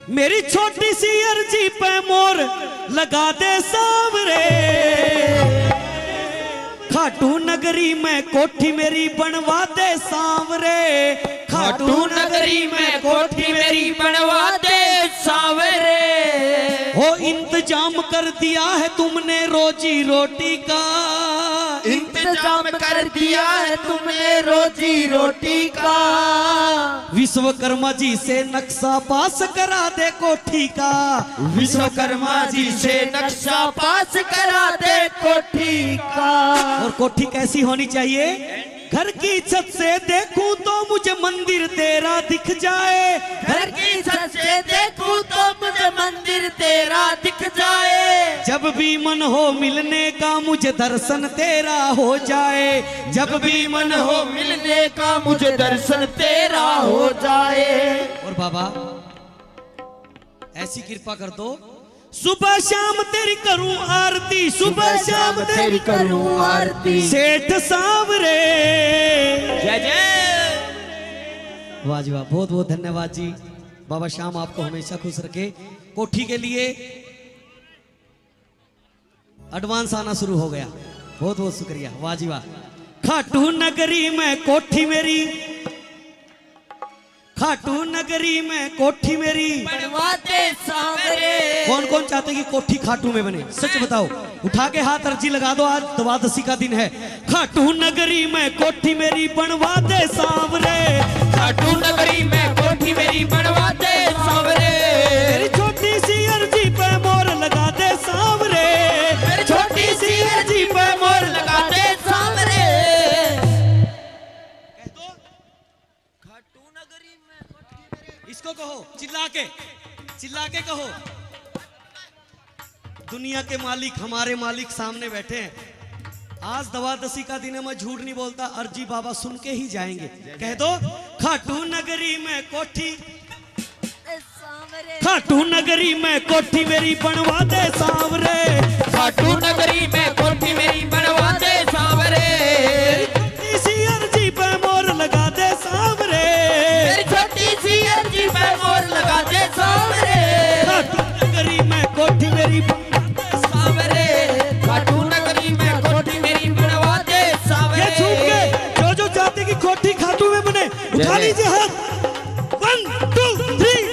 मेरी छोटी सी अर्जी पे मोर लगा दे सावरे, खाटू नगरी में कोठी मेरी बनवा दे सावरे, खाटू नगरी में कोठी मेरी बनवा दे सावरे। हो इंतजाम कर दिया है तुमने रोजी रोटी का, इंतजाम कर दिया है तुमने रोजी रोटी का। विश्वकर्मा जी से नक्शा पास करा दे कोठी का, विश्वकर्मा जी से नक्शा पास करा दे कोठी का। और कोठी कैसी होनी चाहिए? घर की छत से देखूं तो मुझे मंदिर तेरा दिख जाए, घर की छत से देखूं तो मुझे मंदिर तेरा दिख जाए। जब भी मन हो मिलने का मुझे दर्शन तेरा हो जाए, जब भी मन हो मिलने का मुझे दर्शन तेरा हो जाए। और बाबा ऐसी कृपा कर दो, सुबह शाम तेरी करूं आरती, सुबह शाम तेरी करूं आरती। सेठ सावरे। जय जय। वाह जी वाह, बहुत बहुत धन्यवाद जी। बाबा श्याम आपको हमेशा खुश रखे। कोठी के लिए एडवांस आना शुरू हो गया, बहुत बहुत शुक्रिया। वाह जी वाह। खाटू नगरी में कोठी मेरी, खाटू नगरी में कोठी मेरी बनवा दे सावरे। कौन कौन चाहते कि कोठी खाटू में बने? सच बताओ, उठा के हाथ अर्जी लगा दो, आज द्वादशी का दिन है। खाटू नगरी में कोठी मेरी बनवा दे सावरे, खाटू नगरी में कोठी मेरी बनवा दे सावरे। मेरी छोटी सी अर्जी पे मोर लगा दे सावरे, मेरी छोटी सी अर्जी पे मोर लगा दे सावरे। खाटू नगरी में कोठी मेरी। इसको कहो चिल्ला के कहो। दुनिया के मालिक हमारे मालिक सामने बैठे हैं। आज द्वादशी का दिन है, मैं झूठ नहीं बोलता, अर्जी बाबा सुन के ही जाएंगे। कह दो खाटू नगरी में कोठी, खाटू नगरी में कोठी मेरी बनवा दे सावरे, खाटू नगरी में कोठी मेरी बनवा दे सावरे। छोटी सी अर्जी पे मोर लगा दे सावरे, मेरी छोटी सी अर्जी पे मोर लगा दे सावरे। खाटू नगरी में कोठी मेरी सावरे, खाटू नगरी में कोठी मेरी बनवा दे सावरे। ये छूट के जो जो चाहते कि कोठी खाटू में बने उठा लीजिए हाथ। 1 2 3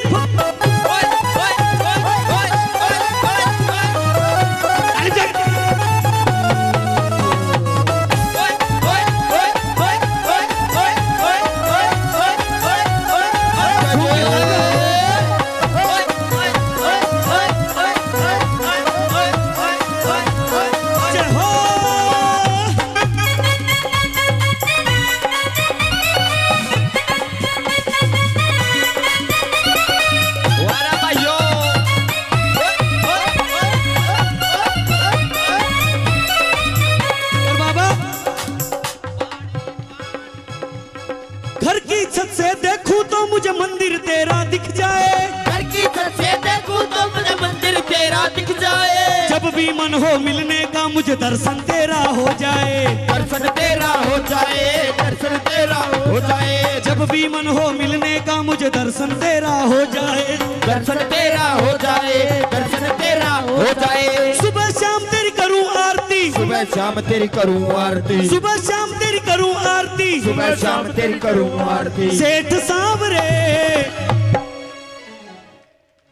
घर की छत से देखूं तो मुझे मंदिर तेरा दिख जाए, घर की छत से देखूं तो मुझे मंदिर तेरा दिख जाए। जब भी मन हो मिलने का मुझे दर्शन तेरा हो जाए, दर्शन तेरा हो जाए, दर्शन तेरा हो जाए। जब भी मन हो मिलने का मुझे दर्शन तेरा हो जाए, दर्शन तेरा हो जाए, दर्शन तेरा हो जाए। सुबह शाम तेरी करूं आरती, सुबह शाम तेरी करूं आरती, सुबह शाम तेरी करूं आरती, सुबह शाम तेरी करूं आरती। सेठ सावरे।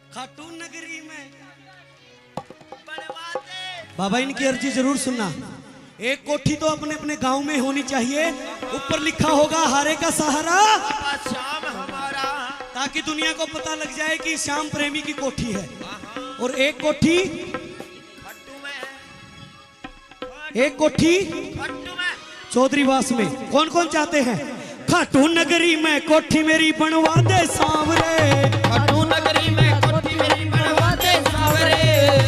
खाटू नगरी में बाबा इनकी अर्जी जरूर सुनना। एक कोठी तो अपने अपने गांव में होनी चाहिए, ऊपर लिखा होगा हारे का सहारा, श्याम हमारा, ताकि दुनिया को पता लग जाए कि श्याम प्रेमी की कोठी है। और एक कोठी, एक कोठी चौधरीवास में कौन कौन चाहते हैं? खाटू नगरी में कोठी मेरी बनवा दे सावरे, खाटू नगरी में कोठी मेरी बनवा दे सावरे।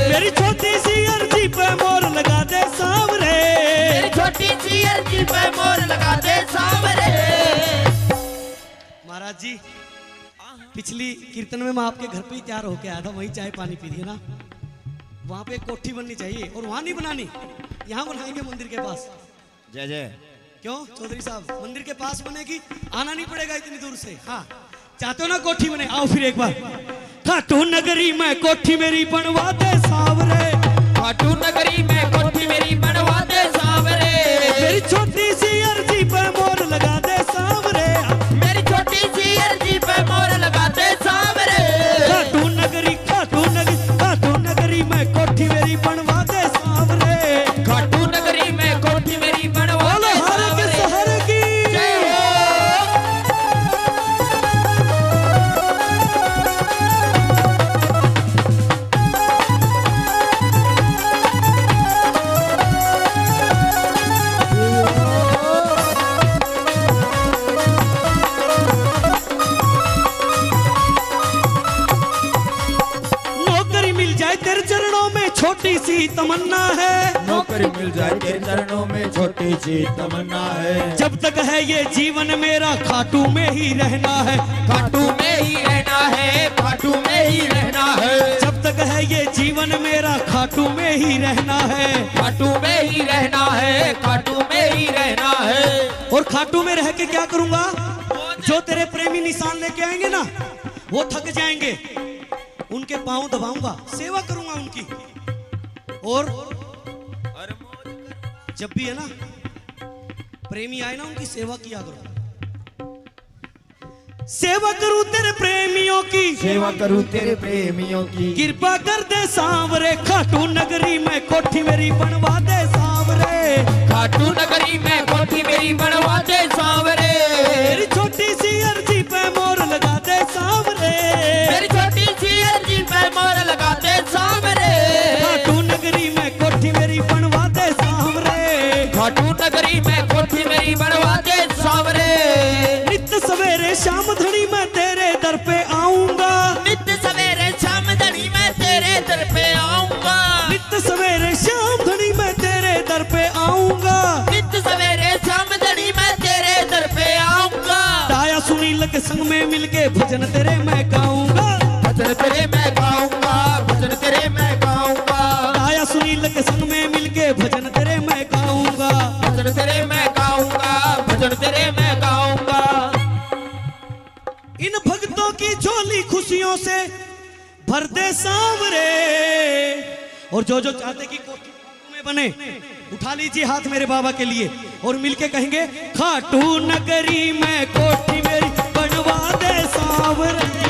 मेरी छोटी सी अर्जी पे मोर लगा दे सावरे, मेरी छोटी सी अर्जी पे मोर लगा दे सावरे। महाराज जी पिछली कीर्तन में मैं आपके घर पे ही तैयार होके आया था, वहीं चाय पानी पी दिया ना। वहां पे एक कोठी बननी चाहिए, और वहां नहीं बनानी, यहाँ बनाएंगे मंदिर के पास। जय जय। क्यों चौधरी साहब, मंदिर के पास बनेगी, आना नहीं पड़ेगा इतनी दूर से। हाँ चाहते हो ना कोठी बने, आओ फिर एक बार। खाटू नगरी में कोठी मेरी बनवा दे सावरे, खाटू नगरी में कोठी मेरी बनवा दे सावरे, मेरी छोटी सी अर्जी पे मोर लगा दे सावरे, मेरी छोटी सी अर्जी पे मोर लगा दे सावरे, खाटू नगरी में कोठी मेरी बनवा दे सावरे, खाटू नगरी में कोठी मेरी बनवा दे सावरे। शहर की जय हो। नौकरी मिल जाए तेरे चरणों में छोटी सी तमन्ना है, नौकरी मिल जाए तेरे चरणों में छोटी सी तमन्ना है, जब तक है ये जीवन मेरा खाटू में ही रहना है, खाटू में ही रहना है, खाटू में ही रहना है, जब तक है ये जीवन मेरा खाटू में ही रहना है, खाटू में ही रहना है, खाटू में ही रहना है। और खाटू में रह के क्या करूंगा? जो तेरे प्रेमी निशान लेके आएंगे ना वो थक जाएंगे, उनके पांव दबाऊंगा, सेवा करूंगा उनकी, और जब भी है ना प्रेमी आए ना उनकी सेवा किया करो, सेवा करूं तेरे प्रेमियों की, सेवा करूं तेरे प्रेमियों की, कृपा कर दे सांवरे, खाटू नगरी में कोठी मेरी बनवा दे सांवरे, खाटू नगरी में कोठी मेरी बनवा दे सांवरे, मेरी छोटी सी अर्जी पे मोर लगा दे सांवरे, मेरी छोटी सी अर्जी पे मोर लगा दे सांवरे, खाटू नगरी में कोठी मेरी बनवा दे सांवरे, खाटू नगरी में कोठी मेरी बनवा दे सांवरे, नित्य सवेरे शाम धनी मैं तेरे दर पे आऊंगा, नित्य सवेरे शाम धनी मैं तेरे दर पे आऊंगा, नित्य सवेरे शाम धनी मैं तेरे दर पे आऊंगा, नित्य सवेरे शाम धनी मैं तेरे दर पे आऊंगा, ताया सुनील के संग में मिलके भजन तेरे मैं गाऊंगा, भजन तेरे मैं गाऊंगा, भजन तेरे मैं गाऊंगा, ताया सुनील के संग में मिलके भजन तेरे मैं गाऊंगा, भजन तेरे मैं गाऊंगा, भजन तेरे मैं गाऊंगा। इन भक्तों की झोली खुशियों से भर दे सांवरे, और जो जो चाहते कि कोठी में बने उठा लीजिए हाथ मेरे बाबा के लिए और मिलके कहेंगे खाटू नगरी में कोठी मेरी बनवा दे सांवरे।